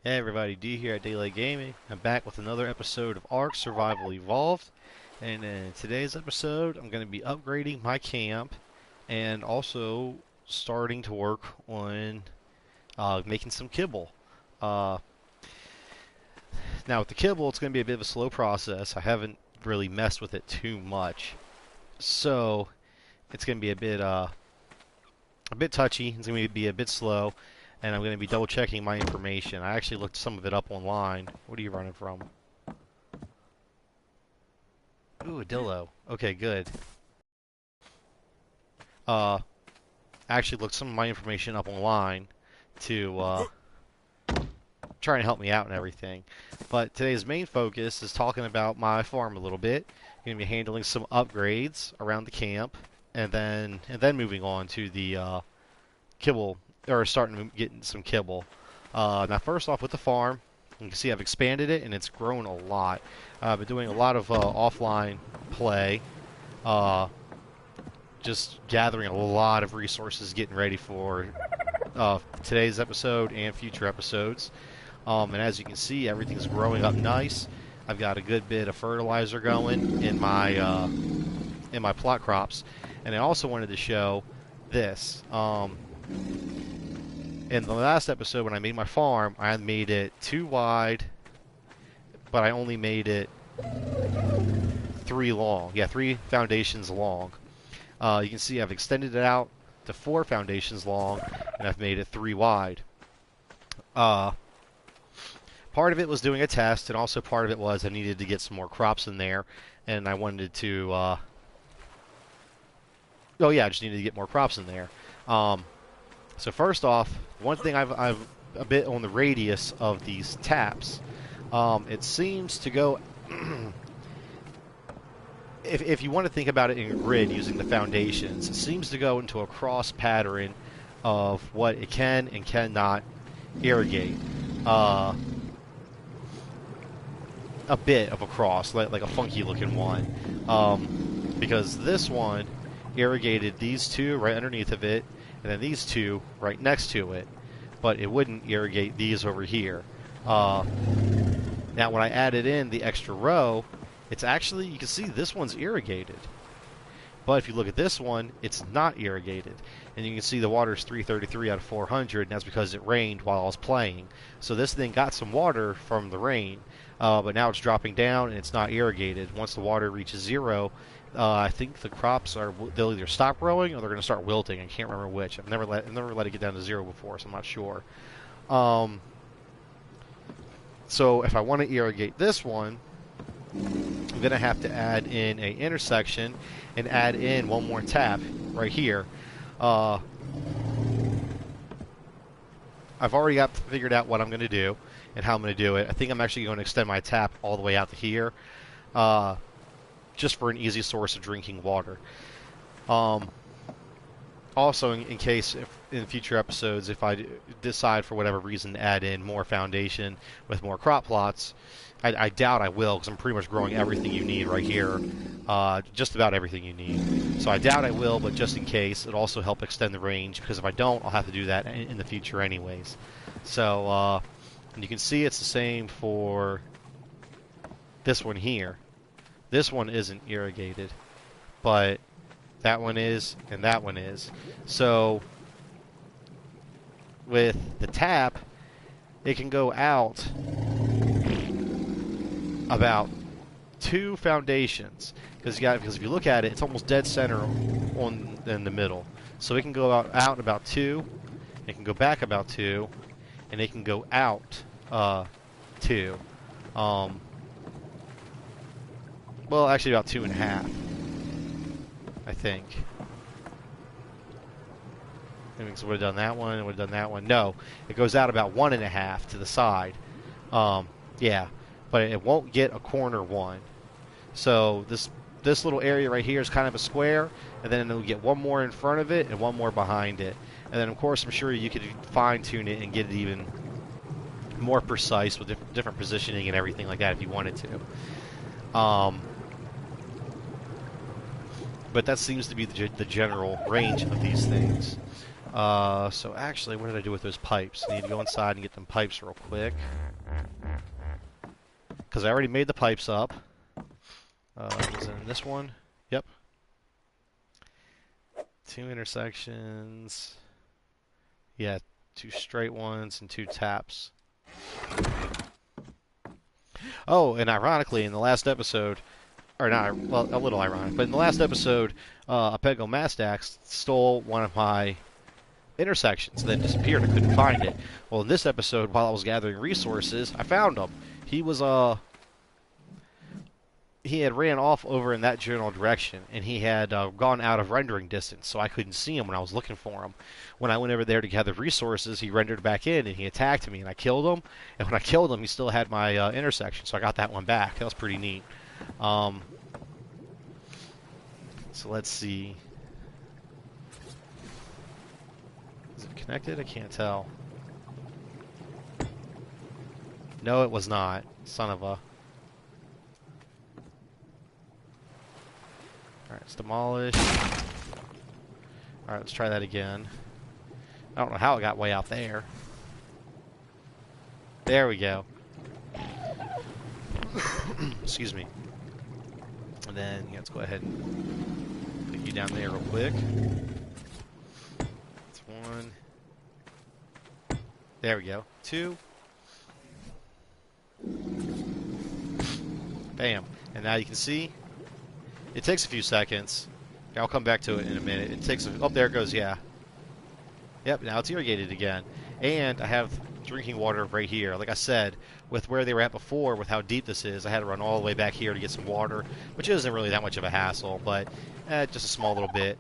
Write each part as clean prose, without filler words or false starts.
Hey everybody, D here at Daylight Gaming. I'm back with another episode of Ark Survival Evolved. And in today's episode, I'm going to be upgrading my camp and also starting to work on making some kibble. Uh, Now, with the kibble, it's going to be a bit of a slow process. I haven't really messed with it too much. So, it's going to be a bit touchy. It's going to be a bit slow. And I'm going to be double checking my information. I actually looked some of it up online. What are you running from? Ooh, a Dillo. Okay, good. I actually looked some of my information up online to try and help me out and everything. But today's main focus is talking about my farm a little bit. I'm going to be handling some upgrades around the camp, and then moving on to the kibble, or starting getting some kibble. Now, first off with the farm, you can see I've expanded it and it's grown a lot. I've been doing a lot of offline play, uh, just gathering a lot of resources, getting ready for today's episode and future episodes. And as you can see, everything's growing up nice. I've got a good bit of fertilizer going in my plot crops, and I also wanted to show this. In the last episode, when I made my farm, I made it 2 wide, but I only made it 3 long. Yeah, 3 foundations long. You can see I've extended it out to 4 foundations long, and I've made it 3 wide. Part of it was doing a test, and also part of it was I needed to get some more crops in there, and I wanted to... oh yeah, I just needed to get more crops in there. So first off, one thing I've a bit on the radius of these taps. It seems to go. If you want to think about it in a grid using the foundations, it seems to go into a cross pattern of what it can and cannot irrigate. A bit of a cross, like a funky looking one. Because this one irrigated these 2 right underneath of it, and then these 2 right next to it, but it wouldn't irrigate these over here. Now when I added in the extra row, it's actually, you can see this one's irrigated. But if you look at this one, it's not irrigated. And you can see the water's 333 out of 400, and that's because it rained while I was playing. So this thing got some water from the rain, but now it's dropping down and it's not irrigated. Once the water reaches 0, I think the crops they'll either stop growing or they're going to start wilting. I can't remember which. I've never let it get down to 0 before, so I'm not sure. So if I want to irrigate this one, I'm going to have to add in a intersection and add in one more tap right here. I've already got figured out what I'm going to do and how I'm going to do it. I think I'm actually going to extend my tap all the way out to here, just for an easy source of drinking water. Also, in case in future episodes, if I decide for whatever reason to add in more foundation with more crop plots, I doubt I will, because I'm pretty much growing everything you need right here. Just about everything you need. So I doubt I will, but just in case, it'll also help extend the range, because if I don't, I'll have to do that in the future anyways. So, and you can see it's the same for this one here. This one isn't irrigated, but that one is, and that one is. So, with the tap, it can go out about 2 foundations, because if you look at it, it's almost dead center in the middle. So it can go out about 2, it can go back about 2, and it can go out 2. Well, actually about 2.5, I think. So it would have done that one, it would have done that one. No, it goes out about 1.5 to the side. Yeah, but it won't get a corner one. So this little area right here is kind of a square, and then it'll get one more in front of it and one more behind it. And then, of course, I'm sure you could fine-tune it and get it even more precise with different positioning and everything like that if you wanted to. But that seems to be the general range of these things. So actually, what did I do with those pipes? I need to go inside and get them pipes real quick. Because I already made the pipes up. Was it in this one? Yep. 2 intersections. Yeah, 2 straight ones and 2 taps. Oh, and ironically, in the last episode, or not, well, a little ironic, but in the last episode, a Pego Mastax stole one of my intersections, then disappeared. I couldn't find it. Well, in this episode, while I was gathering resources, I found him. He had ran off over in that general direction, and he had gone out of rendering distance, so I couldn't see him when I was looking for him. When I went over there to gather resources, he rendered back in, and he attacked me, and I killed him. And when I killed him, he still had my intersection, so I got that one back. That was pretty neat. So let's see. Is it connected? I can't tell. No, it was not. Son of a... Alright, it's demolished. Alright, let's try that again. I don't know how it got way out there. There we go. Excuse me. And then, yeah, let's go ahead and put you down there real quick. That's 1. There we go. 2. Bam. And now you can see it takes a few seconds. I'll come back to it in a minute. It takes oh, there it goes, yeah. Yep, now it's irrigated again. And I have drinking water right here. Like I said, with where they were at before, with how deep this is, I had to run all the way back here to get some water, which isn't really that much of a hassle, but just a small little bit.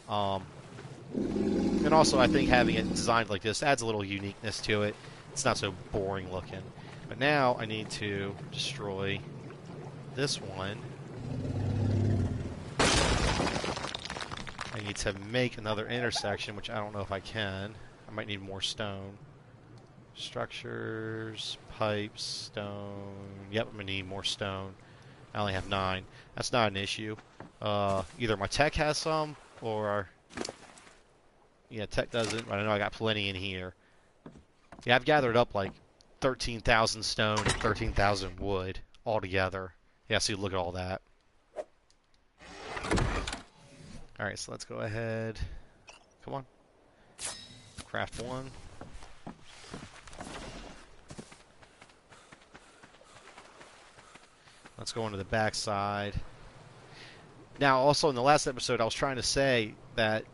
And also, I think having it designed like this adds a little uniqueness to it. It's not so boring looking. But now I need to destroy this one. I need to make another intersection, which I don't know if I can. I might need more stone. Structures, pipes, stone. Yep, I'm going to need more stone. I only have 9. That's not an issue. Either my tech has some, or... Yeah, tech doesn't, but I know I got plenty in here. Yeah, I've gathered up like 13,000 stone and 13,000 wood altogether. Yeah, so you look at all that. Alright, so let's go ahead. Come on. Craft 1. Let's go into the back side. Now, also in the last episode, I was trying to say that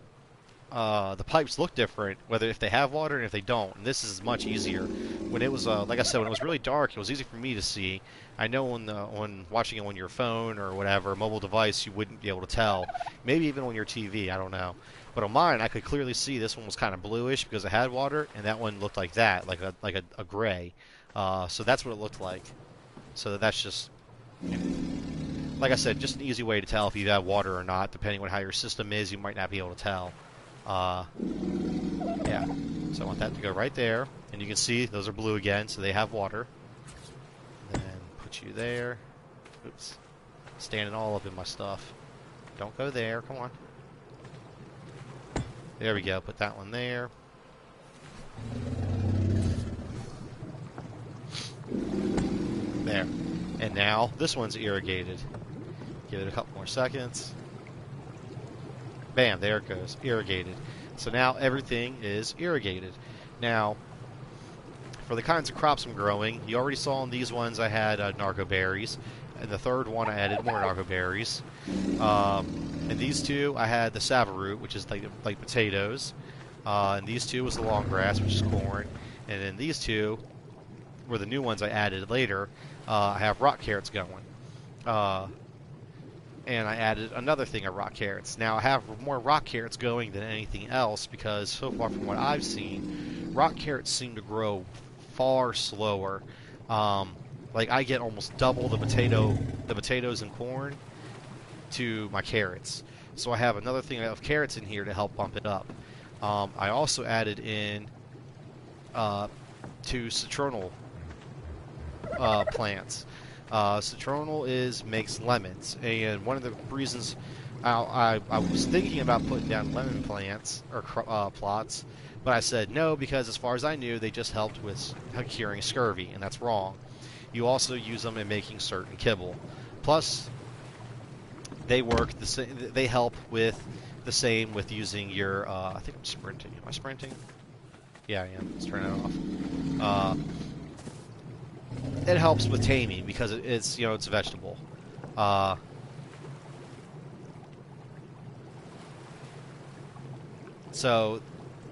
the pipes look different, whether if they have water and if they don't. And this is much easier. When it was, like I said, when it was really dark, it was easy for me to see. I know when watching it on your phone or whatever, mobile device, you wouldn't be able to tell. Maybe even on your TV, I don't know. But on mine, I could clearly see this one was kind of bluish because it had water, and that one looked like that, like a gray. So that's what it looked like. So that's just, like I said, just an easy way to tell if you have water or not, depending on how your system is. You might not be able to tell. Yeah, so I want that to go right there, and you can see those are blue again, so they have water. And then put you there. Oops, standing all up in my stuff. Don't go there, come on. There we go, put that one there. There. And now, this one's irrigated. Give it a couple more seconds. Bam, there it goes, irrigated. So now everything is irrigated. Now, for the kinds of crops I'm growing, you already saw in these ones I had narco berries. And the third one I added more narco berries. And these two I had the savaroot, which is like potatoes. And these two was the long grass, which is corn. And then these two were the new ones I added later. I have rock carrots going. And I added another thing of rock carrots. Now I have more rock carrots going than anything else because so far from what I've seen, rock carrots seem to grow far slower. Like I get almost double the potatoes and corn to my carrots. So I have another thing of carrots in here to help bump it up. I also added in 2 citronal plants. Citronal makes lemons, and one of the reasons I was thinking about putting down lemon plants or plots, but I said no because as far as I knew, they just helped with curing scurvy, and that's wrong. You also use them in making certain kibble. Plus, they work the same. They help with the same with using your. I think I'm sprinting. Am I sprinting? Yeah, I am. Let's turn it off. It helps with taming because it's it's a vegetable. Uh, so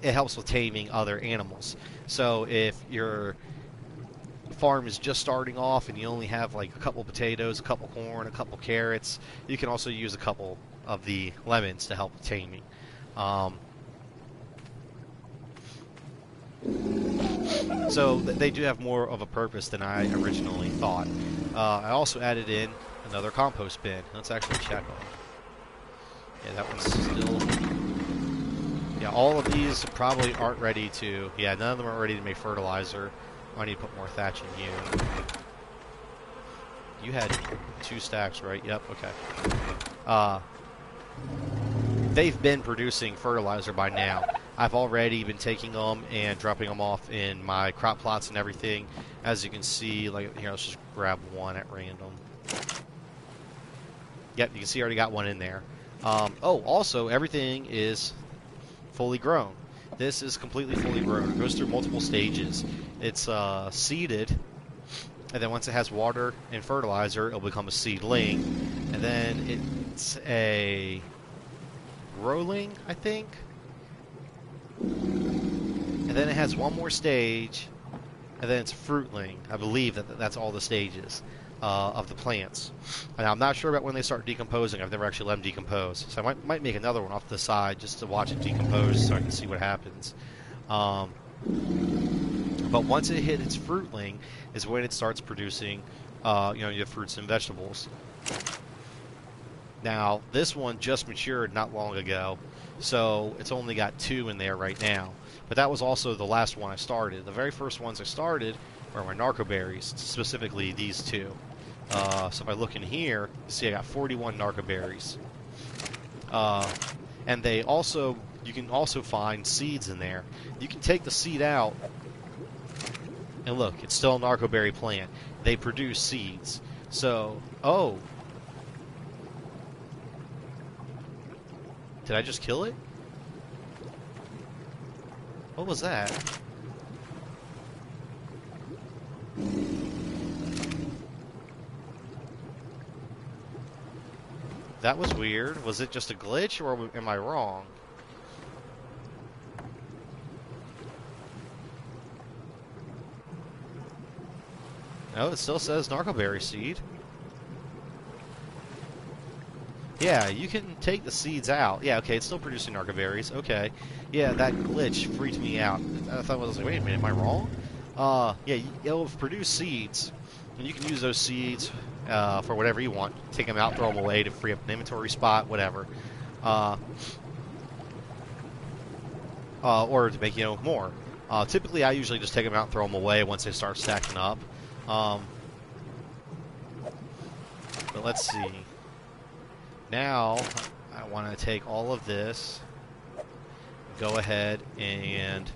it helps with taming other animals. So if your farm is just starting off and you only have like a couple potatoes, a couple corn, a couple carrots, you can also use a couple of the lemons to help with taming. Um, so they do have more of a purpose than I originally thought. I also added in another compost bin. Let's actually check on. Yeah, that one's still. Yeah, all of these probably aren't ready to. Yeah, none of them are ready to make fertilizer. I need to put more thatch in you. You had 2 stacks, right? Yep. Okay. Uh, they've been producing fertilizer by now. I've already been taking them and dropping them off in my crop plots and everything. As you can see, like here, let's just grab one at random. Yep, you can see I already got one in there. Oh, also, everything is fully grown. This is completely fully grown. It goes through multiple stages. It's seeded, and then once it has water and fertilizer, it'll become a seedling, and then it's a growling, I think. And then it has one more stage, and then it's a fruitling. I believe that's all the stages of the plants. And I'm not sure about when they start decomposing. I've never actually let them decompose. So I might make another one off to the side just to watch it decompose so I can see what happens. But once it hits its fruitling is when it starts producing your fruits and vegetables. Now, this one just matured not long ago, so it's only got 2 in there right now. But that was also the last one I started. The very first ones I started were my narco berries, specifically these 2. So if I look in here, you see I got 41 narco berries. And you can also find seeds in there. You can take the seed out, and look, it's still a narco berry plant. They produce seeds. So, oh. Did I just kill it? What was that? That was weird. Was it just a glitch, or am I wrong? No, it still says narcoberry seed. Yeah, you can take the seeds out. Yeah, okay, it's still producing narcoberries. Okay. Yeah, that glitch freaked me out. I thought I was like, wait a minute, am I wrong? Yeah, it'll produce seeds, and you can use those seeds for whatever you want. Take them out, throw them away to free up an inventory spot, whatever. Or to make, more. Typically, I usually just take them out and throw them away once they start stacking up. But let's see. Now, I want to take all of this, go ahead and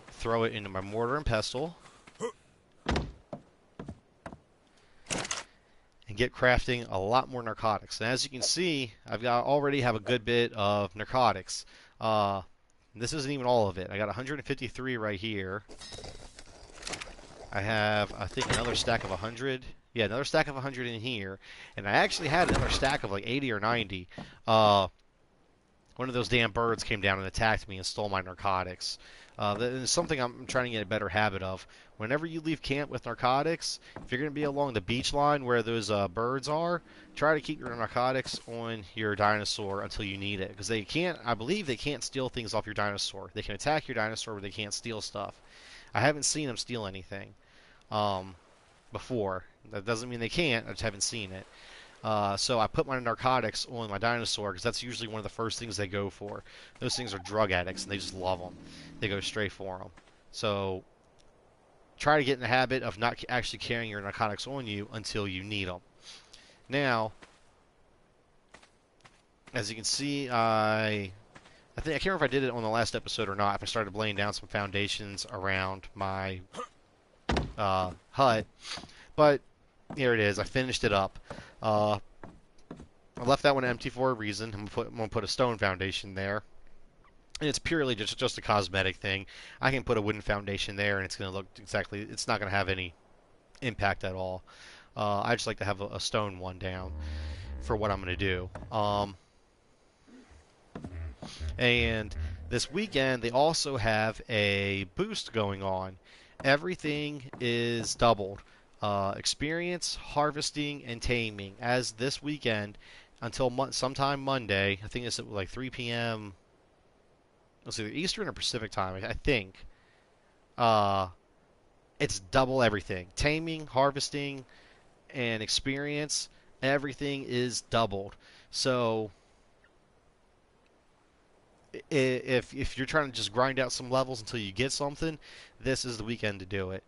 throw it into my mortar and pestle, and get crafting a lot more narcotics. And as you can see, already have a good bit of narcotics. This isn't even all of it. I got 153 right here. I have, I think, another stack of 100. Yeah, another stack of 100 in here. And I actually had another stack of like 80 or 90. One of those damn birds came down and attacked me and stole my narcotics. That is something I'm trying to get a better habit of. Whenever you leave camp with narcotics, if you're going to be along the beach line where those birds are, try to keep your narcotics on your dinosaur until you need it. Because I believe they can't steal things off your dinosaur. They can attack your dinosaur, but they can't steal stuff. I haven't seen them steal anything before. That doesn't mean they can't. I just haven't seen it. So I put my narcotics on my dinosaur because that's usually one of the first things they go for. Those things are drug addicts and they just love them. They go straight for them. So try to get in the habit of not actually carrying your narcotics on you until you need them. Now, As you can see, I think I can't remember if I did it on the last episode or not. If I started laying down some foundations around my hut, but here it is. I finished it up. Uh, I left that one empty for a reason. I'm gonna put a stone foundation there. And it's purely just a cosmetic thing. I can put a wooden foundation there, and it's going to look exactly. It's not going to have any impact at all. I just like to have a stone one down for what I'm going to do. And this weekend they also have a boost going on. Everything is doubled. Experience, harvesting, and taming. As this weekend until sometime Monday, I think it's at like 3 p.m. Let's see, Eastern or Pacific time, I think. Uh, it's double everything. Taming, harvesting, and experience. Everything is doubled. So if you're trying to just grind out some levels until you get something, this is the weekend to do it.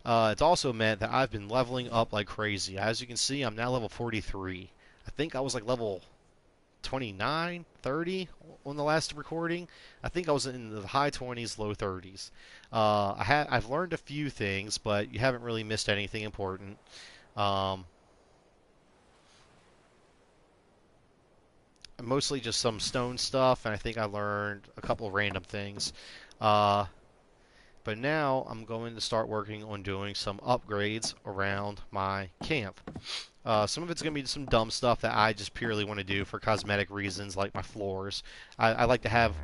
It's also meant that I've been leveling up like crazy. As you can see, I'm now level 43. I think I was like level 29, 30 on the last recording. I think I was in the high 20s, low 30s. I've learned a few things, but you haven't really missed anything important. Um, Mostly just some stone stuff, and I think I learned a couple of random things. Uh, but now I'm going to start working on doing some upgrades around my camp. Some of it's going to be some dumb stuff that I just purely want to do for cosmetic reasons, like my floors. I like to have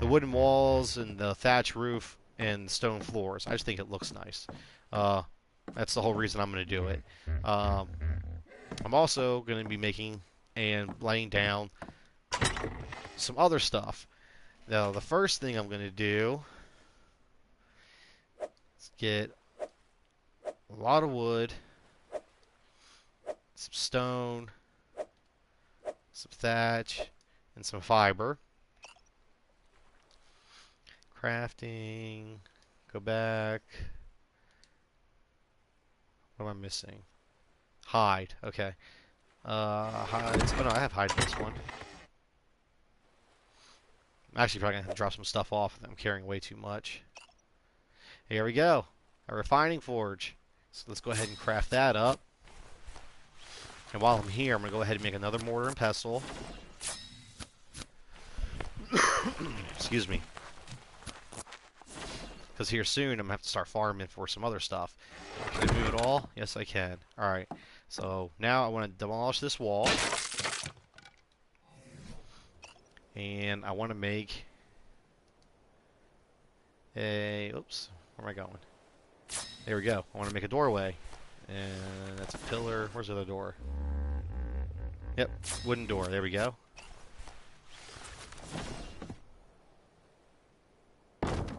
the wooden walls and the thatch roof and stone floors. I just think it looks nice. Uh, that's the whole reason I'm going to do it. Um, I'm also going to be making and laying down some other stuff. Now, the first thing I'm going to do is get a lot of wood, some stone, some thatch, and some fiber. Crafting. Go back. What am I missing? Hide. Okay. Hide. Oh no, I have hide in this one. I'm actually probably gonna have to drop some stuff off. I'm carrying way too much. Here we go. A refining forge. So let's go ahead and craft that up. And while I'm here, I'm gonna go ahead and make another mortar and pestle. Excuse me. Because here soon, I'm going to have to start farming for some other stuff. Can I move it all? Yes, I can. Alright. So, now I want to demolish this wall. And I want to make a... Oops. Where am I going? There we go. I want to make a doorway. And that's a pillar. Where's the other door? Yep. Wooden door. There we go.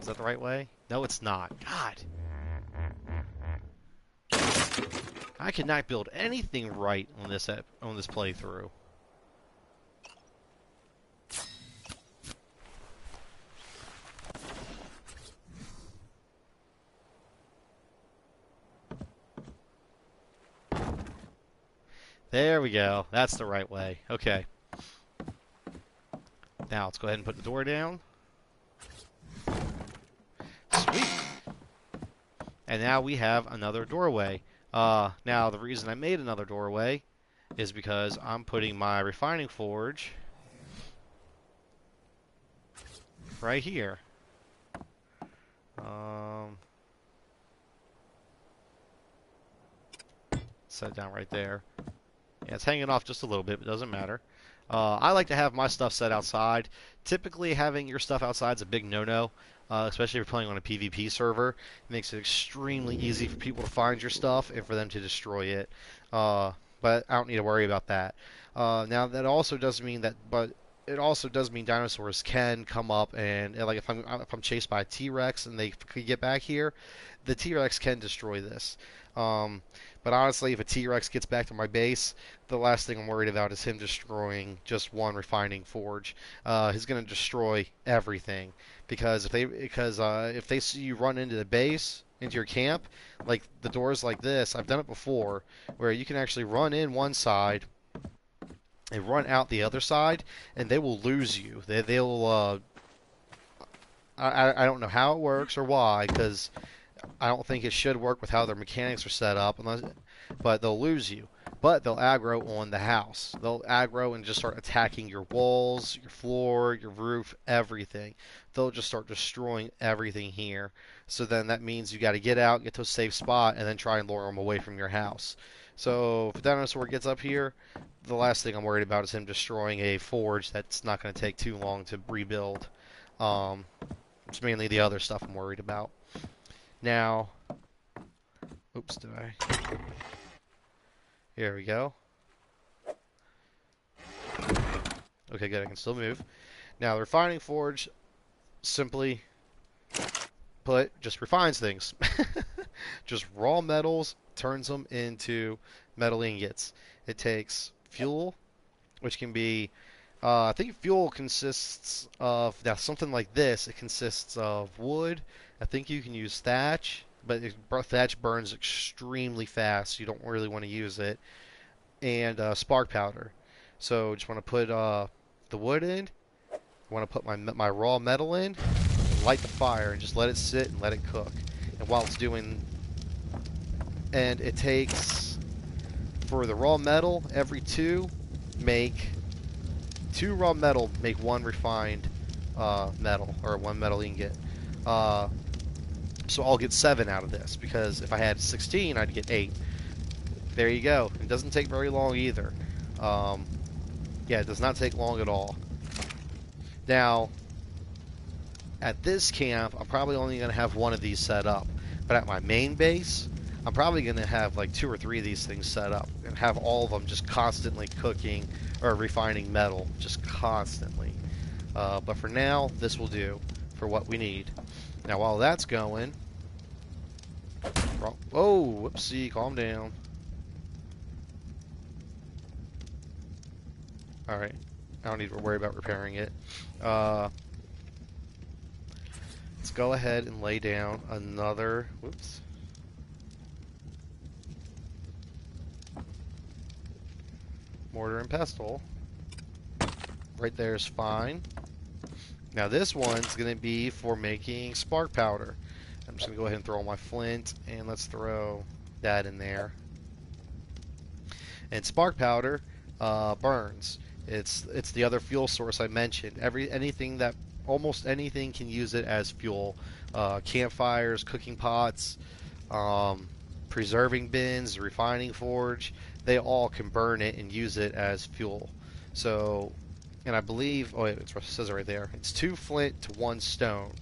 Is that the right way? No, it's not. God. I cannot build anything right on this playthrough. There we go. That's the right way. Okay. Now let's go ahead and put the door down. Sweet. And now we have another doorway. Now the reason I made another doorway is because I'm putting my refining forge right here. Set it down right there. Yeah, it's hanging off just a little bit, but it doesn't matter. I like to have my stuff set outside. Typically, having your stuff outside is a big no-no, especially if you're playing on a PvP server. It makes it extremely easy for people to find your stuff and for them to destroy it. But I don't need to worry about that. Now, that also does mean that, but it also does mean dinosaurs can come up and like if I'm chased by a T-Rex and they could get back here, the T-Rex can destroy this. But honestly, if a T-Rex gets back to my base, the last thing I'm worried about is him destroying just one refining forge. He's going to destroy everything because if they see you run into the base, into your camp, like the doors like this, I've done it before, where you can actually run in one side, and run out the other side, and they will lose you. They'll I don't know how it works or why, because I don't think it should work with how their mechanics are set up, but they'll lose you. But they'll aggro on the house. They'll aggro and just start attacking your walls, your floor, your roof, everything. They'll just start destroying everything here. So then that means you got to get out, get to a safe spot, and then try and lure them away from your house. So if a dinosaur gets up here, the last thing I'm worried about is him destroying a forge that's not going to take too long to rebuild. Um, it's mainly the other stuff I'm worried about. Now, oops, did I? Here we go. Okay, good, I can still move. Now, the refining forge, simply put, just refines things. Just raw metals, turns them into metal ingots. It takes fuel, which can be, I think fuel consists of, now something like this, it consists of wood. I think you can use thatch, but thatch burns extremely fast. You don't really want to use it. And spark powder. So just want to put the wood in. I want to put my raw metal in, light the fire, and just let it sit and let it cook. And while it's doing, and it takes, for the raw metal, every two raw metal make one refined metal, or one metal ingot. So I'll get 7 out of this, because if I had 16, I'd get 8. There you go. It doesn't take very long either. Yeah, it does not take long at all. Now, at this camp, I'm probably only going to have one of these set up. But at my main base, I'm probably going to have like 2 or 3 of these things set up. And have all of them just constantly cooking or refining metal. Just constantly. But for now, this will do for what we need. Now, while that's going... Oh, whoopsie, calm down. Alright, I don't need to worry about repairing it. Let's go ahead and lay down another, whoops. Mortar and pestle. Right there is fine. Now this one's going to be for making spark powder. I'm just going to go ahead and throw my flint, and let's throw that in there. And spark powder burns. It's the other fuel source I mentioned. Almost anything can use it as fuel. Campfires, cooking pots, preserving bins, refining forge, they all can burn it and use it as fuel. So, and I believe, oh wait, it says it right there. It's 2 flint to 1 stone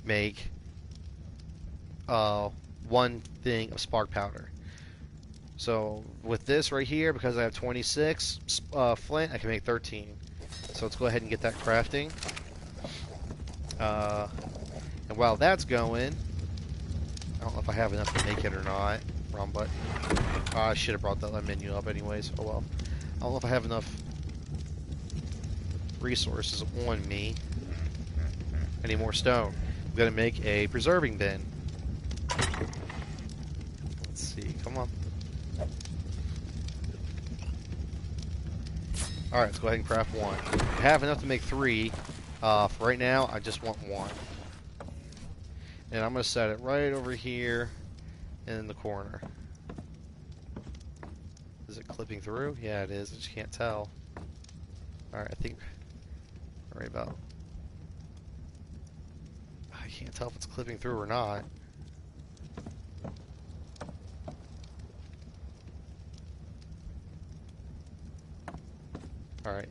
make 1 thing of spark powder. So with this right here, because I have 26 flint, I can make 13. So let's go ahead and get that crafting. And while that's going, I don't know if I have enough to make it or not. Wrong button. I should have brought that menu up anyways. Oh well. I don't know if I have enough resources on me. I need more stone. I'm going to make a preserving bin. Let's see. Come on. Alright, let's go ahead and craft 1. I have enough to make 3. For right now, I just want 1. And I'm going to set it right over here in the corner. Is it clipping through? Yeah, it is. I just can't tell. Alright, I think... right about... I can't tell if it's clipping through or not. Alright.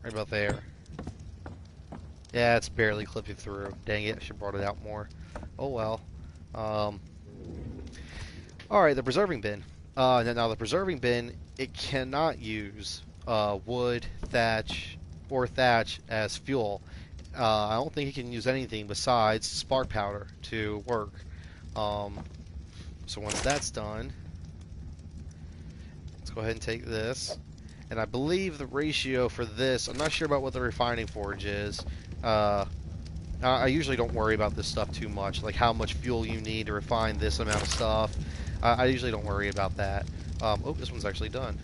Right about there. Yeah, it's barely clipping through. Dang it, I should have brought it out more. Oh well. Alright, the preserving bin. Now the preserving bin, it cannot use wood, thatch, or thatch as fuel. I don't think it can use anything besides spark powder to work. So once that's done, let's go ahead and take this. And I believe the ratio for this, I'm not sure about what the refining forge is. I usually don't worry about this stuff too much, like how much fuel you need to refine this amount of stuff. I usually don't worry about that. Oh, this one's actually done.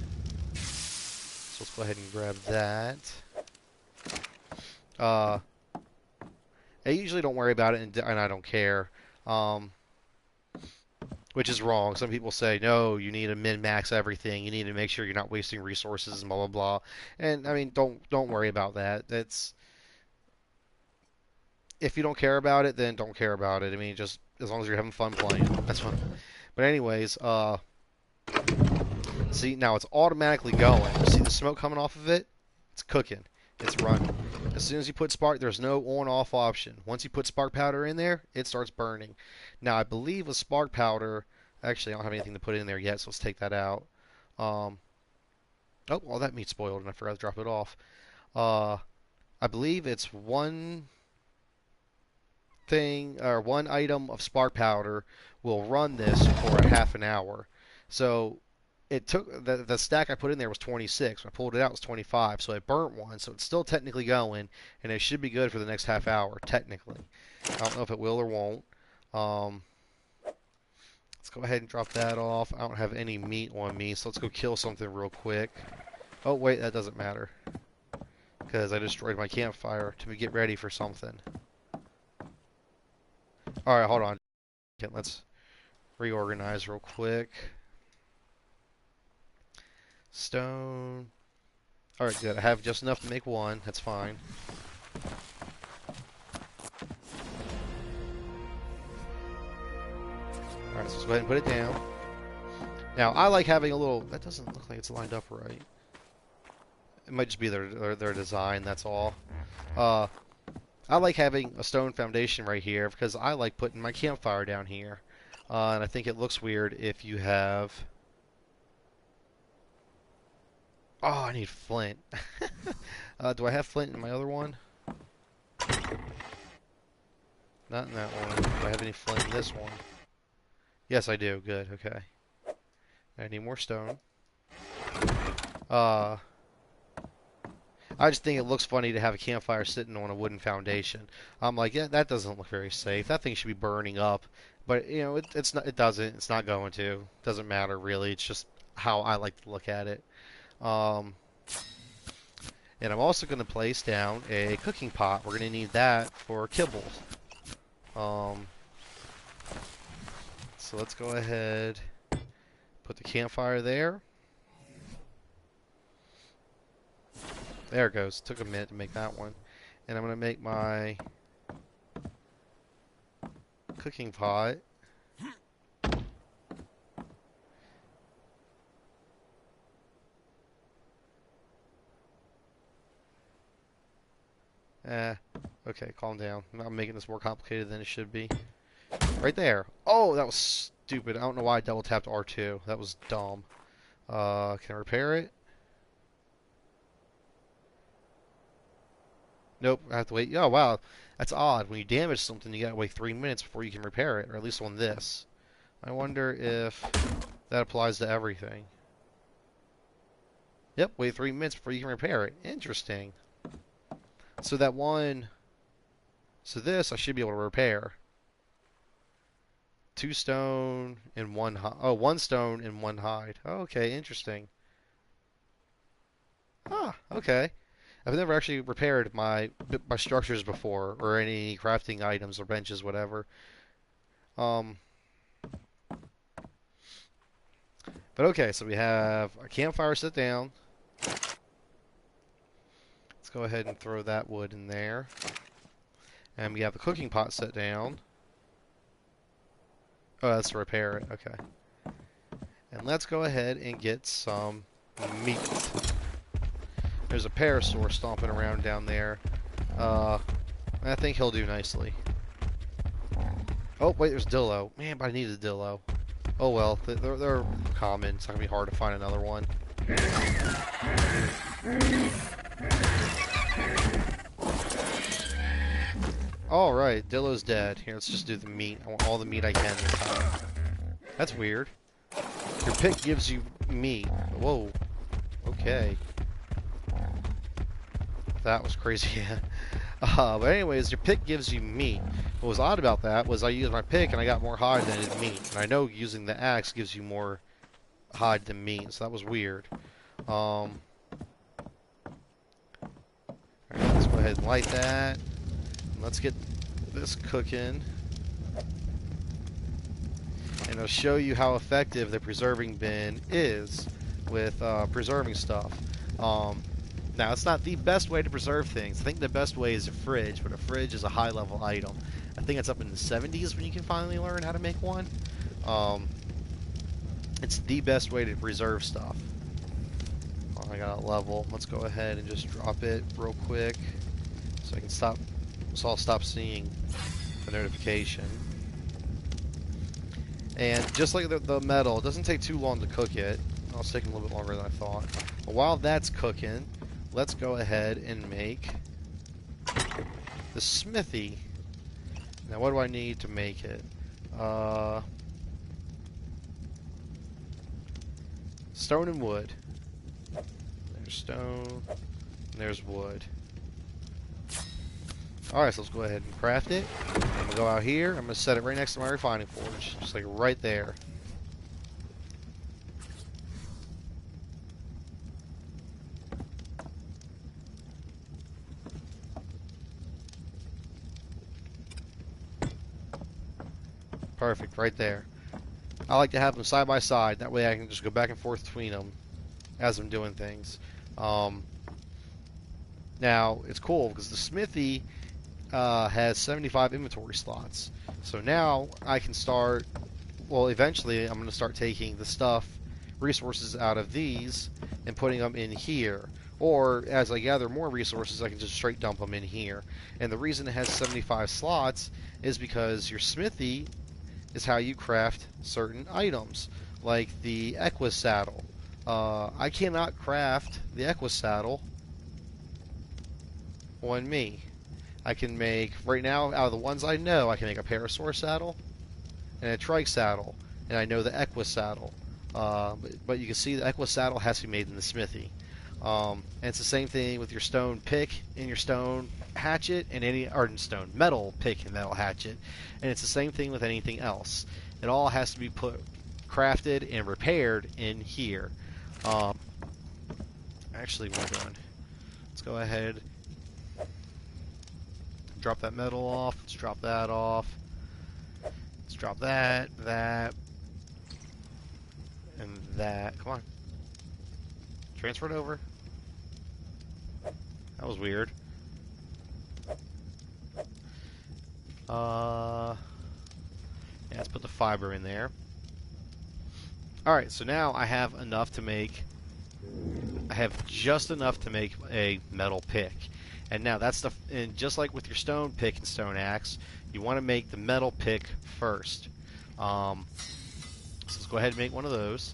So let's go ahead and grab that. I usually don't worry about it, and I don't care. Um, which is wrong. Some people say, no, you need to min-max everything. You need to make sure you're not wasting resources and blah blah blah. And I mean, don't worry about that. That's if you don't care about it, then don't care about it. I mean, just as long as you're having fun playing, that's fine. But anyways, see now it's automatically going. See the smoke coming off of it? It's cooking. It's running. As soon as you put spark, there's no on-off option. Once you put spark powder in there, it starts burning. Now I believe with spark powder, actually I don't have anything to put in there yet, so let's take that out. Oh, well that meat's spoiled and I forgot to drop it off. I believe it's one thing or one item of spark powder will run this for a half an hour. So it took the stack I put in there was 26. When I pulled it out, it was 25. So I burnt one, so it's still technically going, and it should be good for the next half hour, technically. I don't know if it will or won't. Let's go ahead and drop that off. I don't have any meat on me, so let's go kill something real quick. Oh, wait, that doesn't matter, because I destroyed my campfire to get ready for something. Alright, hold on. Let's reorganize real quick. Stone. Alright, good. I have just enough to make one. That's fine. Alright, so let's go ahead and put it down. Now, I like having a little... That doesn't look like it's lined up right. It might just be their design, that's all. I like having a stone foundation right here because I like putting my campfire down here. And I think it looks weird if you have... Oh, I need flint. Do I have flint in my other one? Not in that one. Do I have any flint in this one? Yes, I do. Good. Okay. I need more stone. I just think it looks funny to have a campfire sitting on a wooden foundation. I'm like, yeah, that doesn't look very safe. That thing should be burning up. But you know, it's not. It doesn't. It's not going to. It doesn't matter really. It's just how I like to look at it. And I'm also going to place down a cooking pot. We're going to need that for kibble. So let's go ahead, put the campfire there. There it goes. Took a minute to make that one. And I'm going to make my cooking pot. Okay, calm down. I'm making this more complicated than it should be. Right there. Oh, that was stupid. I don't know why I double tapped R2. That was dumb. Can I repair it? Nope, I have to wait. Oh, wow. That's odd. When you damage something, you gotta wait 3 minutes before you can repair it, or at least on this. I wonder if that applies to everything. Yep, wait 3 minutes before you can repair it. Interesting. So that one... So this, I should be able to repair. 2 stone and 1 hide. Oh, 1 stone and 1 hide. Oh, okay, interesting. Ah, okay. I've never actually repaired my structures before, or any crafting items or benches, whatever. But okay, so we have a campfire set down. Let's go ahead and throw that wood in there. And we have the cooking pot set down. Oh, that's to repair it. Okay. And let's go ahead and get some meat. There's a parasaur stomping around down there. I think he'll do nicely. Oh, wait, there's Dillo. Man, but I need a Dillo. Oh well, they're common. It's not going to be hard to find another one. Alright, Dillo's dead. Here, let's just do the meat. I want all the meat I can this time. That's weird. Your pick gives you meat. Whoa. Okay. That was crazy. But anyways, your pick gives you meat. What was odd about that was I used my pick and I got more hide than I did meat. And I know using the axe gives you more hide than meat, so that was weird. Alright, let's go ahead and light that. And let's get this cooking. And I'll show you how effective the preserving bin is with preserving stuff. Now, it's not the best way to preserve things. I think the best way is a fridge, but a fridge is a high-level item. I think it's up in the 70s when you can finally learn how to make one. It's the best way to preserve stuff. Oh, I got a level. Let's go ahead and just drop it real quick so I can stop. So I'll stop seeing the notification. And just like the metal, it doesn't take too long to cook it. Oh, it's taking a little bit longer than I thought. But while that's cooking, let's go ahead and make the smithy. Now, what do I need to make it? Stone and wood. There's stone, and there's wood. Alright, so let's go ahead and craft it. I'm going to go out here. I'm going to set it right next to my refining forge. Just like right there. Perfect, right there. I like to have them side by side. That way I can just go back and forth between them as I'm doing things. Now, it's cool because the smithy has 75 inventory slots. So now I can start, well, eventually I'm going to start taking the stuff, resources out of these and putting them in here. Or as I gather more resources, I can just straight dump them in here. And the reason it has 75 slots is because your smithy is how you craft certain items, like the Equus saddle. I cannot craft the Equus saddle on me. I can make, right now, out of the ones I know, I can make a Parasaur saddle and a Trike saddle, and I know the Equus saddle. But you can see the Equus saddle has to be made in the smithy. And it's the same thing with your stone pick and your stone hatchet and any, or stone metal pick and metal hatchet. And it's the same thing with anything else. It all has to be crafted and repaired in here. Actually, what am I doing? Let's go ahead. Drop that metal off. Let's drop that off. Let's drop that, and that. Come on. Transfer it over. That was weird. Yeah, let's put the fiber in there. Alright, so now I have enough to make... I have just enough to make a metal pick. And now that's the... And just like with your stone pick and stone axe, you want to make the metal pick first. So let's go ahead and make one of those.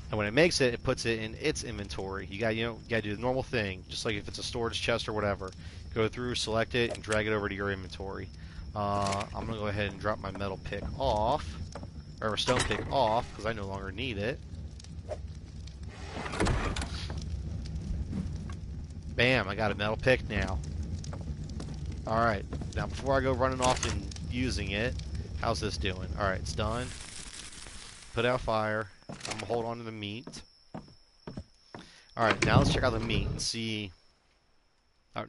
And when it makes it, it puts it in its inventory. You gotta do the normal thing, just like if it's a storage chest or whatever. Go through, select it, and drag it over to your inventory. I'm gonna go ahead and drop my metal pick off, or stone pick off, because I no longer need it. Bam! I got a metal pick now. All right. Now before I go running off and using it, how's this doing? All right, it's done. Put out fire. I'm gonna hold on to the meat. Alright, now let's check out the meat and see.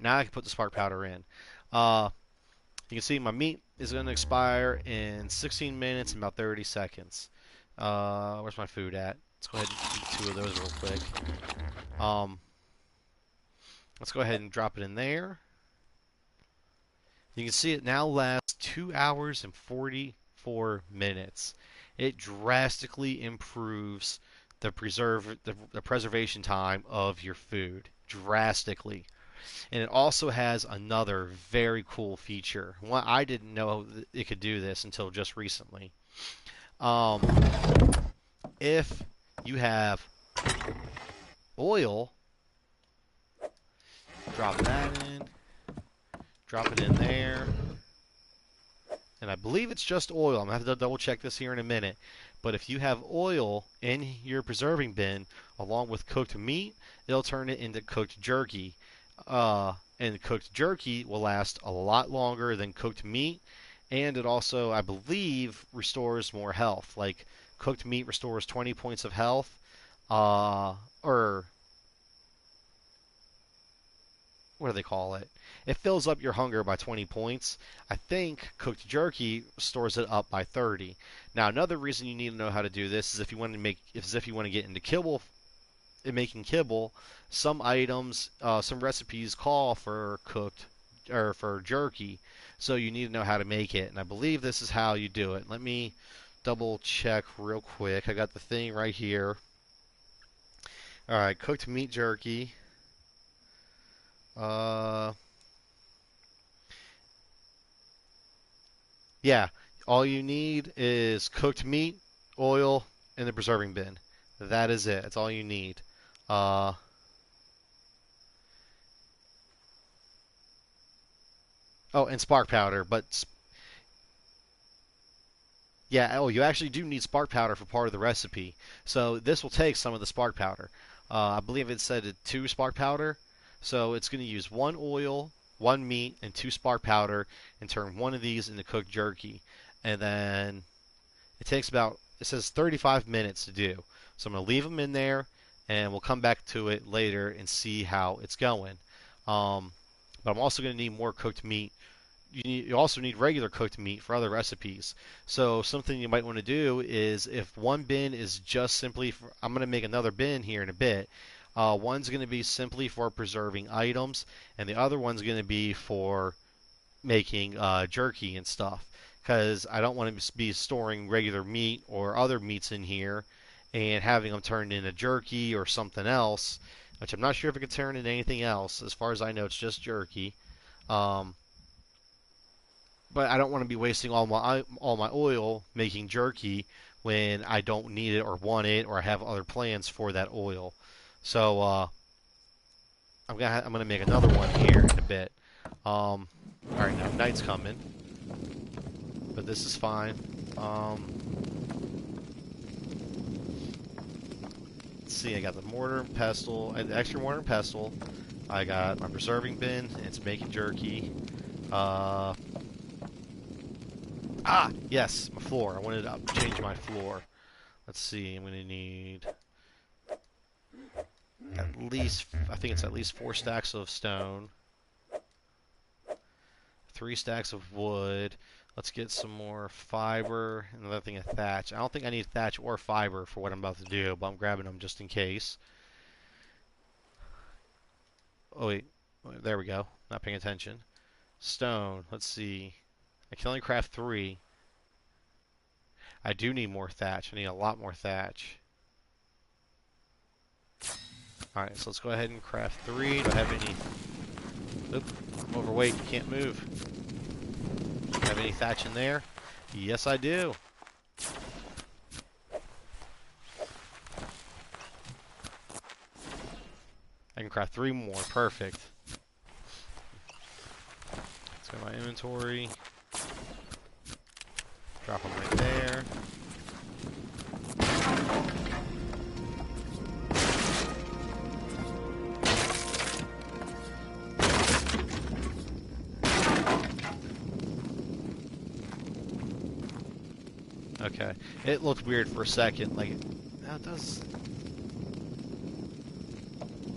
Now I can put the spark powder in. You can see my meat is going to expire in 16 minutes and about 30 seconds. Where's my food at? Let's go ahead and eat 2 of those real quick. Let's go ahead and drop it in there. You can see it now lasts 2 hours and 44 minutes. It drastically improves the preservation time of your food. Drastically. And it also has another very cool feature. One, I didn't know it could do this until just recently. If you have oil, drop that in, drop it in there. And I believe it's just oil. I'm going to have to double check this here in a minute. But if you have oil in your preserving bin along with cooked meat, it'll turn it into cooked jerky. And cooked jerky will last a lot longer than cooked meat. And it also, I believe, restores more health. Like, cooked meat restores 20 points of health. Or what do they call it? It fills up your hunger by 20 points. I think cooked jerky stores it up by 30. Now, another reason you need to know how to do this is if you want to get into kibble, in making kibble, some items, some recipes call for cooked or for jerky, so you need to know how to make it. And I believe this is how you do it. Let me double check real quick. I got the thing right here. All right, cooked meat jerky. Yeah, all you need is cooked meat, oil, and the preserving bin. That is it. That's all you need. Uh, oh, and spark powder, but yeah, oh, you actually do need spark powder for part of the recipe. So this will take some of the spark powder. I believe it said 2 spark powder. So it's going to use 1 oil, 1 meat, and 2 spark powder, and turn one of these into cooked jerky. And then it takes about, it says 35 minutes to do. So I'm going to leave them in there, and we'll come back to it later and see how it's going. But I'm also going to need more cooked meat. You also need regular cooked meat for other recipes. So something you might want to do is if one bin is just simply for, I'm going to make another bin here in a bit. One's going to be simply for preserving items, and the other one's going to be for making jerky and stuff. Because I don't want to be storing regular meat or other meats in here and having them turned into jerky or something else, which I'm not sure if it can turn into anything else. As far as I know, it's just jerky. But I don't want to be wasting all my oil making jerky when I don't need it or want it or I have other plans for that oil. So I'm gonna make another one here in a bit. All right, now night's coming, but this is fine. Let's see. I got the mortar and pestle, the extra mortar and pestle. I got my preserving bin. It's making jerky. Yes, my floor. I wanted to change my floor. Let's see. I'm gonna need at least, I think it's at least 4 stacks of stone, 3 stacks of wood. Let's get some more fiber, and another thing of thatch. I don't think I need thatch or fiber for what I'm about to do, but I'm grabbing them just in case. Oh wait, there we go. Not paying attention. Stone. Let's see. I can only craft 3. I do need more thatch. I need a lot more thatch. Alright, so let's go ahead and craft 3. Do I have any... Oop, I'm overweight. Can't move. Have any thatch in there? Yes, I do. I can craft 3 more. Perfect. Let's go to my inventory. Drop them right there. Okay, it looked weird for a second. Like, now it does.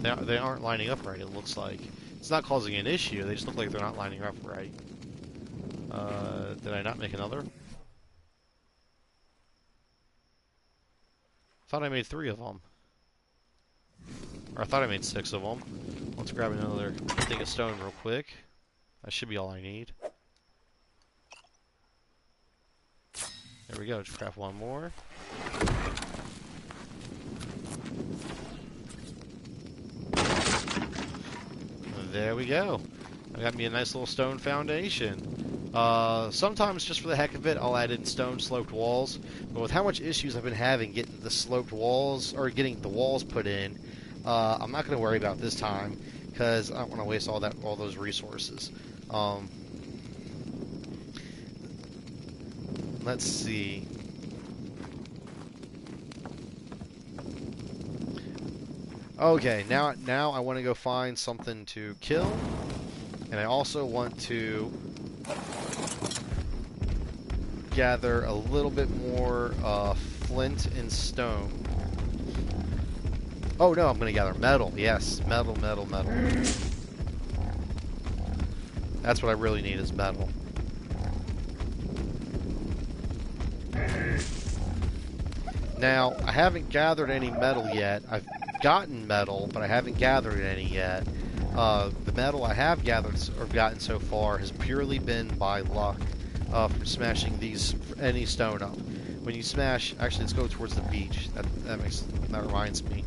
They aren't lining up right. It looks like it's not causing an issue. They just look like they're not lining up right. Did I not make another? Thought I made 3 of them. Or I thought I made 6 of them. Let's grab another thing of stone real quick. That should be all I need. There we go, just craft 1 more. And there we go. I got me a nice little stone foundation. Sometimes, just for the heck of it, I'll add in stone sloped walls. But with how much issues I've been having getting the sloped walls, or getting the walls put in, I'm not going to worry about this time, because I don't want to waste all those resources. Let's see. Okay, now I want to go find something to kill, and I also want to gather a little bit more flint and stone. Oh no, I'm going to gather metal. Yes, metal. That's what I really need is metal. Now, I haven't gathered any metal yet. I've gotten metal, but I haven't gathered any yet. The metal I have gathered or gotten so far has purely been by luck from smashing any stone up. When you smash, actually, let's go towards the beach. That reminds me.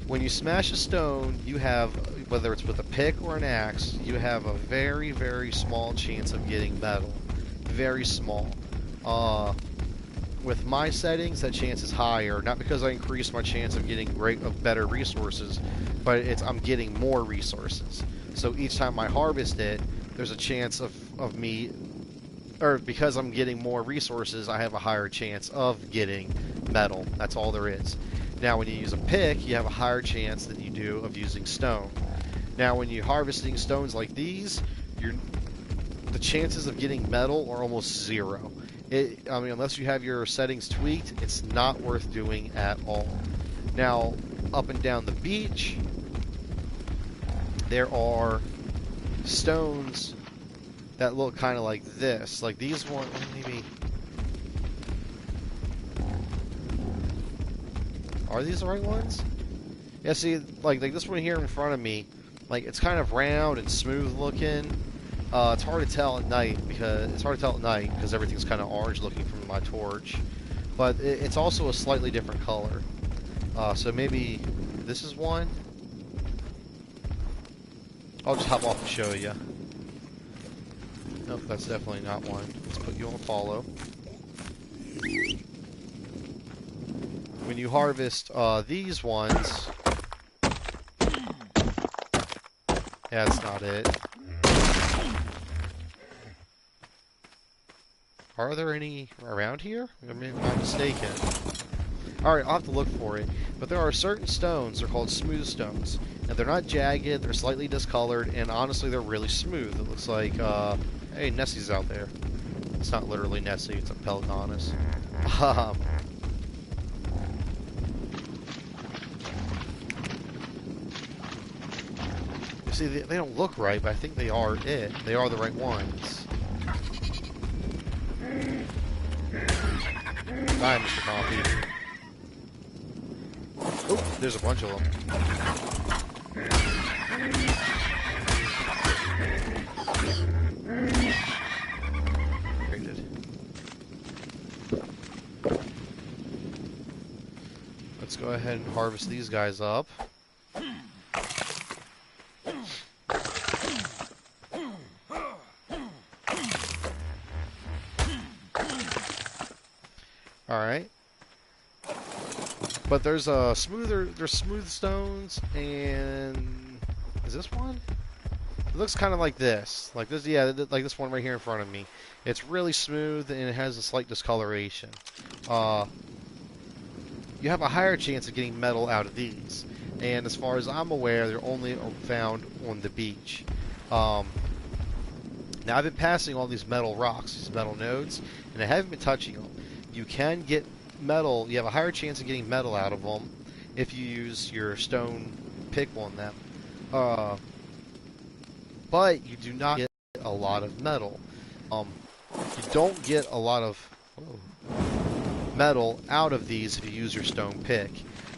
When you smash a stone, you have, whether it's with a pick or an axe, you have a very, very small chance of getting metal. Very small. With my settings, that chance is higher. Not because I increased my chance of getting better resources, but I'm getting more resources. So each time I harvest it, there's a chance of me, or because I'm getting more resources, I have a higher chance of getting metal. That's all there is. Now, when you use a pick, you have a higher chance than you do of using stone. Now, when you're harvesting stones like these, the chances of getting metal are almost zero. I mean, unless you have your settings tweaked, it's not worth doing at all. Now, up and down the beach, there are stones that look kind of like this. Like these ones, maybe. Are these the right ones? Yeah, see, like this one here in front of me, like it's kind of round and smooth looking. It's hard to tell at night because everything's kind of orange looking from my torch, but it's also a slightly different color. So maybe this is one. I'll just hop off and show you. Nope, that's definitely not one. Let's put you on follow. When you harvest these ones, yeah, that's not it. Are there any around here? I'm mistaken. Alright, I'll have to look for it. But there are certain stones, they're called smooth stones. And they're not jagged, they're slightly discolored, and honestly they're really smooth. It looks like, hey, Nessie's out there. It's not literally Nessie, it's a Pelagonus. You see, they don't look right, but I think they are it. They are the right ones. Bye, Mr. Coffee. Oh, there's a bunch of them. Graded. Let's go ahead and harvest these guys up. Alright. But there's smooth stones, and is this one? It looks kind of like this. Like this, yeah, like this one right here in front of me. It's really smooth, and it has a slight discoloration. You have a higher chance of getting metal out of these. And as far as I'm aware, they're only found on the beach. Now, I've been passing all these metal rocks, these metal nodes, and I haven't been touching them. You can get metal, you have a higher chance of getting metal out of them if you use your stone pick on them. But you do not get a lot of metal. You don't get a lot of metal out of these if you use your stone pick.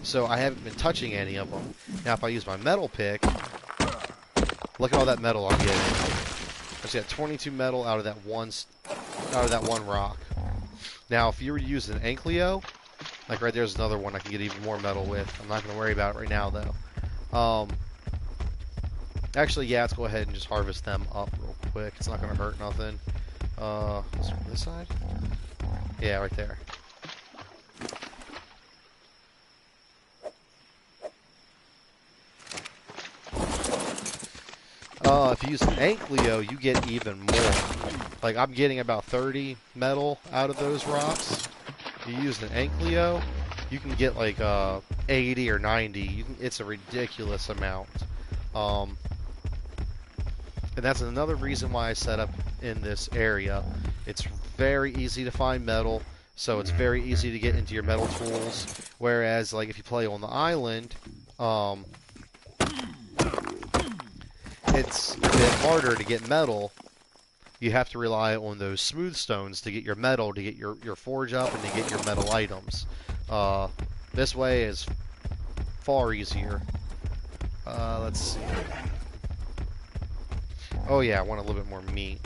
So I haven't been touching any of them. Now if I use my metal pick, look at all that metal I'm getting. I just got 22 metal out of that one rock. Now, if you were to use an Ankleo, like right there's another one I can get even more metal with. I'm not going to worry about it right now, though. Actually, yeah, let's go ahead and just harvest them up real quick. It's not going to hurt nothing. This side? Yeah, right there. If you use an Ankleo, you get even more. Like, I'm getting about 30 metal out of those rocks. If you use an Ankleo, you can get like 80 or 90. It's a ridiculous amount. And that's another reason why I set up in this area. It's very easy to find metal, so it's very easy to get into your metal tools. Whereas, like, if you play on the island, it's a bit harder to get metal. You have to rely on those smooth stones to get your metal, to get your forge up, and to get your metal items. This way is far easier. Let's see. Oh yeah, I want a little bit more meat.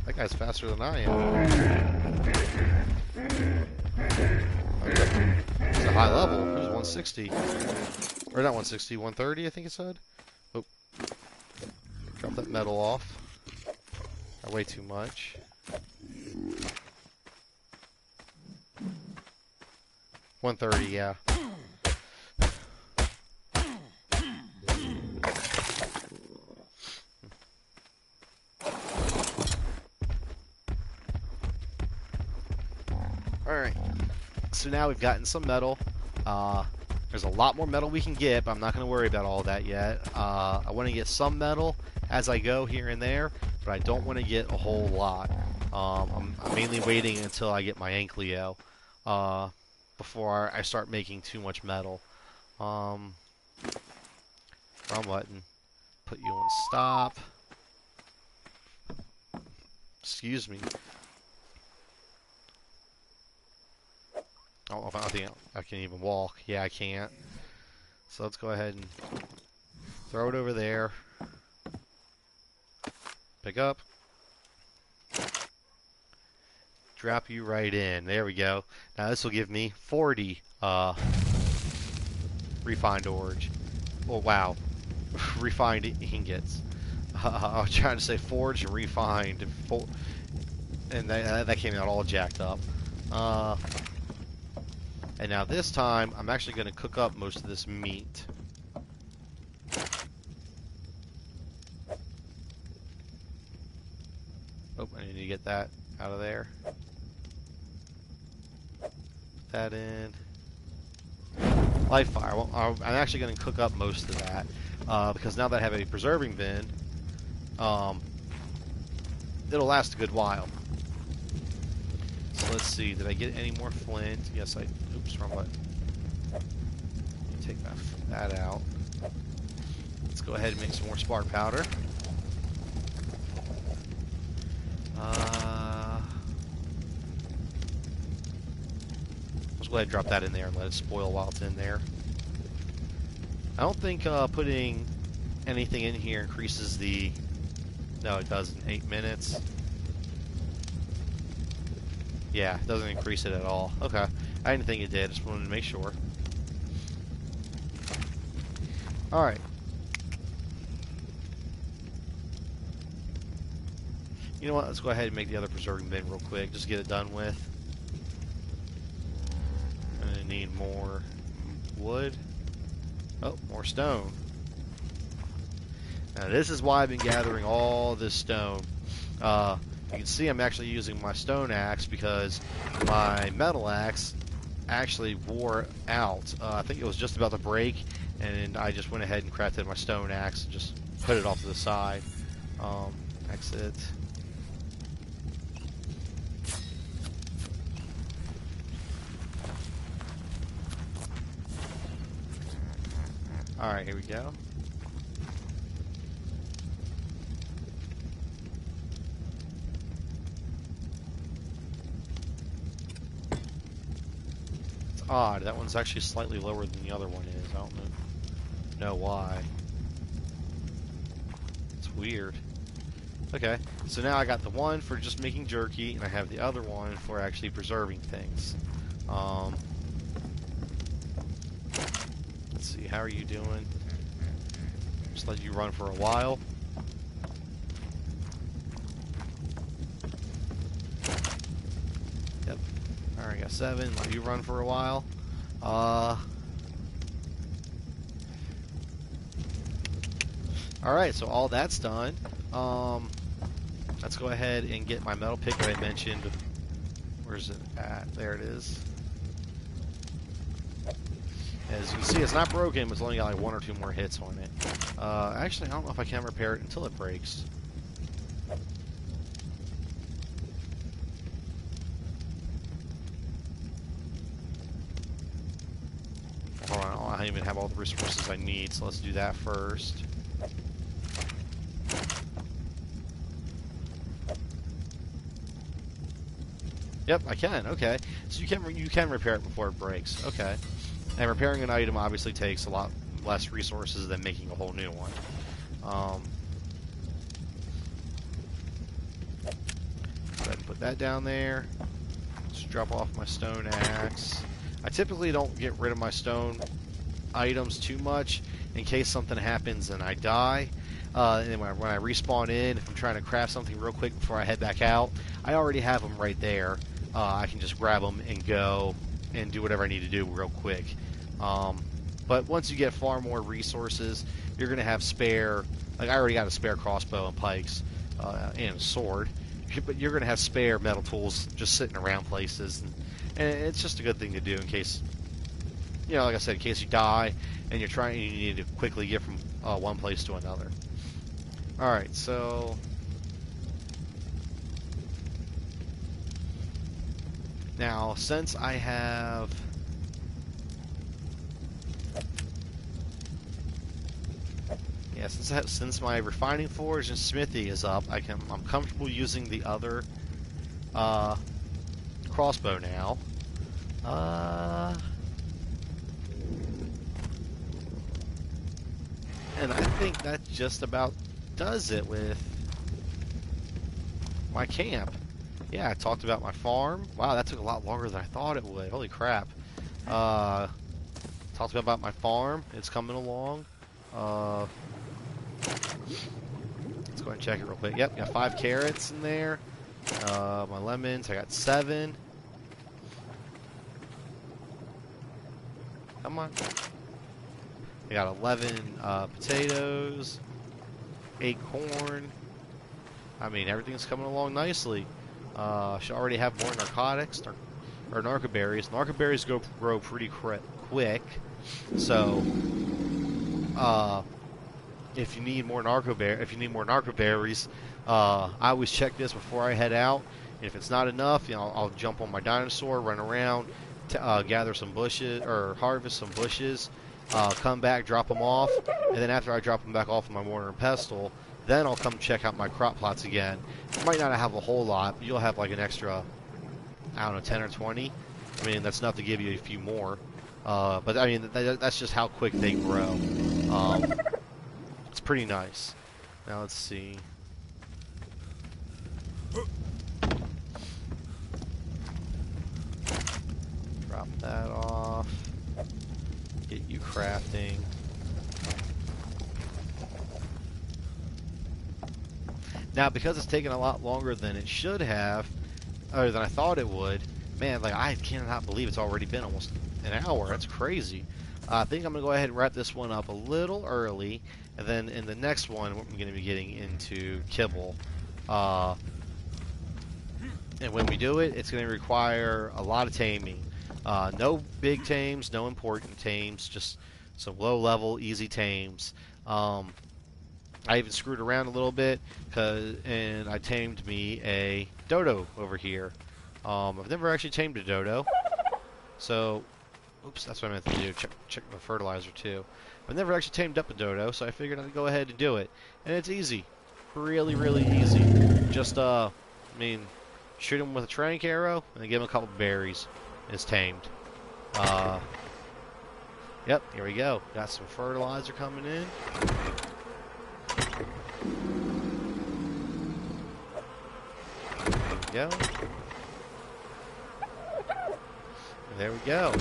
That guy's faster than I am. It's a high level. It was 160. Or not 160, 130 I think it said. Oh. Drop that metal off. Way too much. $130, yeah. Alright. So now we've gotten some metal. There's a lot more metal we can get, but I'm not going to worry about all that yet. I want to get some metal as I go here and there, but I don't want to get a whole lot. I'm mainly waiting until I get my Ankleo before I start making too much metal. Wrong button. Put you on stop. Excuse me. I don't think I can even walk. Yeah, I can't. So let's go ahead and throw it over there. Pick up. Drop you right in. There we go. Now this will give me 40 refined ore. Oh, wow. Refined ingots. I was trying to say forged and refined. And that came out all jacked up. And now this time, I'm actually going to cook up most of this meat. Oh, I need to get that out of there. Put that in. Live fire. Well, I'm actually going to cook up most of that. Because now that I have a preserving bin, it'll last a good while. So let's see, did I get any more flint? Yes, I... Oops, wrong button. Take that out. Let's go ahead and make some more spark powder. Let's go ahead and drop that in there and let it spoil while it's in there. I don't think putting anything in here increases the... No, it doesn't. 8 minutes. Yeah, it doesn't increase it at all. Okay. I didn't think it did. Just wanted to make sure. Alright. You know what? Let's go ahead and make the other preserving bin real quick. Just get it done with. I'm going to need more wood. Oh, more stone. Now this is why I've been gathering all this stone. You can see I'm actually using my stone axe because my metal axe actually wore out. I think it was just about to break, and I just went ahead and crafted my stone axe and just put it off to the side. Exit. Alright, here we go. Odd. That one's actually slightly lower than the other one is. I don't know why. It's weird. Okay, so now I got the one for just making jerky, and I have the other one for actually preserving things. Let's see, how are you doing? Just let you run for a while. Yep. Alright, got 7. Let you run for a while. Alright, so all that's done. Let's go ahead and get my metal pick that I mentioned. Where's it at? There it is. As you can see, it's not broken, but it's only got like 1 or 2 more hits on it. Actually, I don't know if I can repair it until it breaks. don't even have all the resources I need, so let's do that first. Yep, I can. Okay, so you can repair it before it breaks. Okay, and repairing an item obviously takes a lot less resources than making a whole new one. Go ahead and put that down there. Just drop off my stone axe. I typically don't get rid of my stone items too much in case something happens and I die. And when I respawn in, if I'm trying to craft something real quick before I head back out, I already have them right there. I can just grab them and go and do whatever I need to do real quick. But once you get far more resources, you're going to have spare, like I already got a spare crossbow and pikes and a sword, but you're going to have spare metal tools just sitting around places. And it's just a good thing to do in case, you know, like I said, in case you die and you need to quickly get from one place to another. Alright, so now since I have since my refining forge and smithy is up, I'm comfortable using the other crossbow now. And I think that just about does it with my camp. Yeah, I talked about my farm. Wow, that took a lot longer than I thought it would. Holy crap. Talked about my farm. It's coming along. Let's go ahead and check it real quick. Yep, got 5 carrots in there. My lemons, I got 7. Come on. I got 11 potatoes, 8 corn. I mean, everything's coming along nicely. Should already have more narcotics or narcoberries. Narcoberries grow pretty quick, so if you need more narcoberries, I always check this before I head out. And if it's not enough, you know, I'll jump on my dinosaur, run around, gather some bushes or harvest some bushes. Come back, drop them off, and then after I drop them back off in my mortar and pestle, then I'll come check out my crop plots again. You might not have a whole lot, but you'll have like an extra, I don't know, 10 or 20. I mean, that's enough to give you a few more. But I mean, that's just how quick they grow. It's pretty nice. Now let's see. Drop that off. Get you crafting. Now, because it's taken a lot longer than it should have, or than I thought it would, man, like I cannot believe it's already been almost an hour. That's crazy. I think I'm going to go ahead and wrap this one up a little early, and then in the next one, we're going to be getting into kibble. And when we do it, it's going to require a lot of taming. No big tames, no important tames, just some low-level, easy tames. I even screwed around a little bit, and I tamed me a dodo over here. I've never actually tamed a dodo, so, oops, that's what I meant to do, check my fertilizer too. I've never actually tamed up a dodo, so I figured I'd go ahead and do it. And it's easy. Really, really easy. Just, I mean, shoot him with a trank arrow, and give him a couple berries. It's tamed. Yep, here we go. Got some fertilizer coming in. There we go. There we go.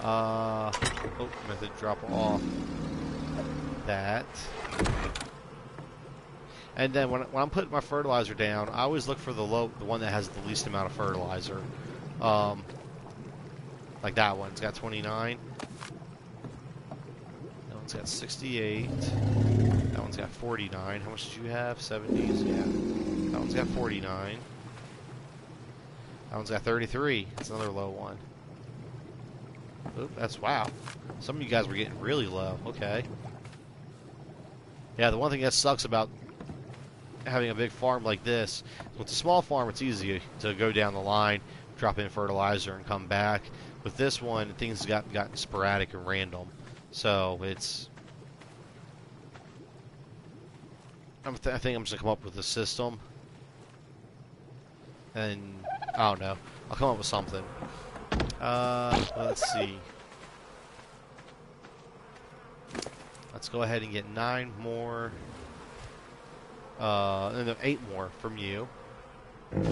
Oh, I meant to drop off that. And then when I'm putting my fertilizer down, I always look for the one that has the least amount of fertilizer. Like that one. It's got 29. That one's got 68. That one's got 49. How much did you have? 70s? Yeah. That one's got 49. That one's got 33. That's another low one. Oop, that's wow. Some of you guys were getting really low. Okay. Yeah, the one thing that sucks about having a big farm like this, with a small farm, it's easy to go down the line, drop in fertilizer, and come back. With this one, things gotten sporadic and random. So it's I think I'm just gonna come up with a system, and I don't know. I'll come up with something. Let's see. Let's go ahead and get 9 more. No, 8 more from you. 1, 2,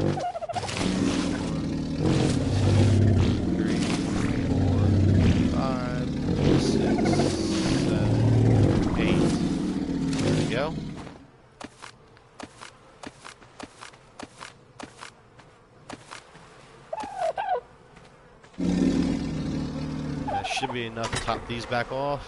3, 4, 5, 6, 7, 8. There we go. That should be enough to top these back off.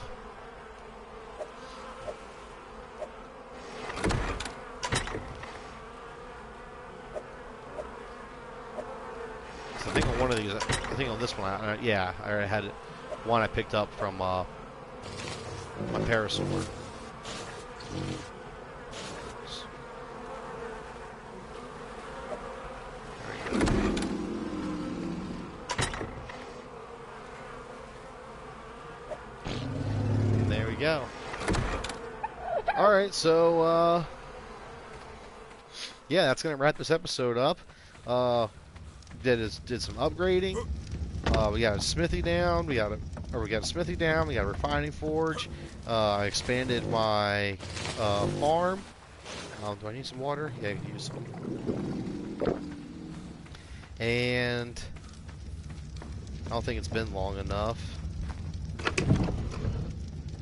So I think on one of these, I think on this one, yeah, I already had one I picked up from my parasaur. There we go. Alright, so, yeah, that's going to wrap this episode up. Did some upgrading. We got a smithy down. We got a smithy down. We got a refining forge. I expanded my farm. Do I need some water? Yeah, I can use some. And I don't think it's been long enough.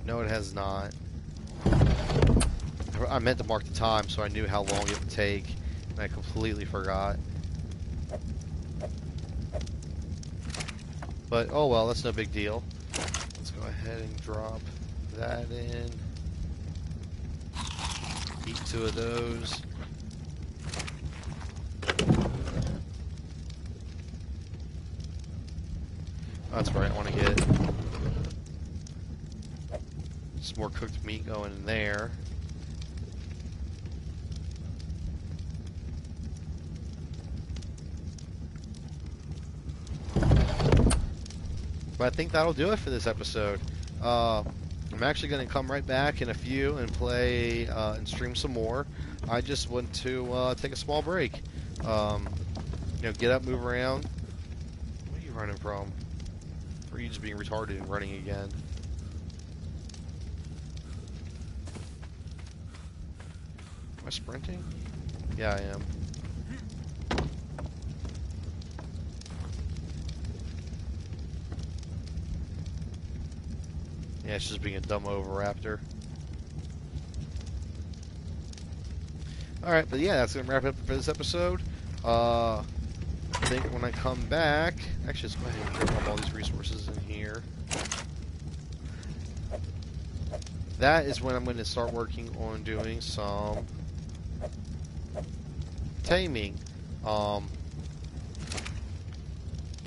No, it has not. I meant to mark the time so I knew how long it would take, and I completely forgot. But, oh well, that's no big deal. Let's go ahead and drop that in. Eat 2 of those. That's right, I want to get some more cooked meat going in there. But I think that'll do it for this episode. I'm actually going to come right back in a few and play and stream some more. I just want to take a small break. You know, get up, move around. What are you running from? Or are you just being retarded and running again? Am I sprinting? Yeah, I am. Yeah, it's just being a dumb Oviraptor. Alright, but yeah, that's going to wrap it up for this episode. I think when I come back... Actually, let's go ahead and drop all these resources in here. That is when I'm going to start working on doing some taming. The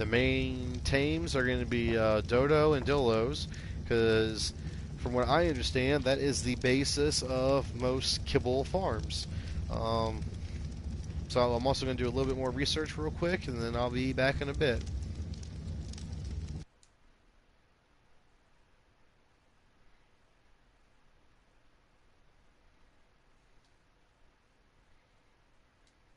main tames are going to be Dodo and Dolos, because from what I understand, that is the basis of most kibble farms. So I'm also going to do a little bit more research real quick, and then I'll be back in a bit.